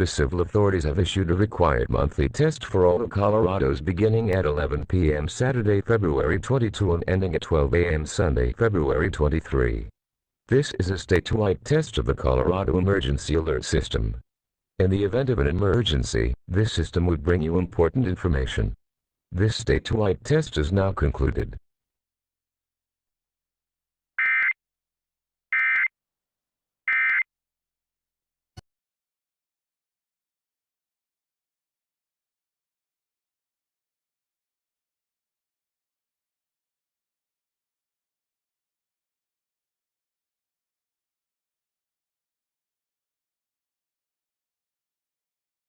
The civil authorities have issued a required monthly test for all of Colorado's beginning at 11 p.m. Saturday, February 22 and ending at 12 a.m. Sunday, February 23. This is a statewide test of the Colorado Emergency Alert System. In the event of an emergency, this system would bring you important information. This statewide test is now concluded.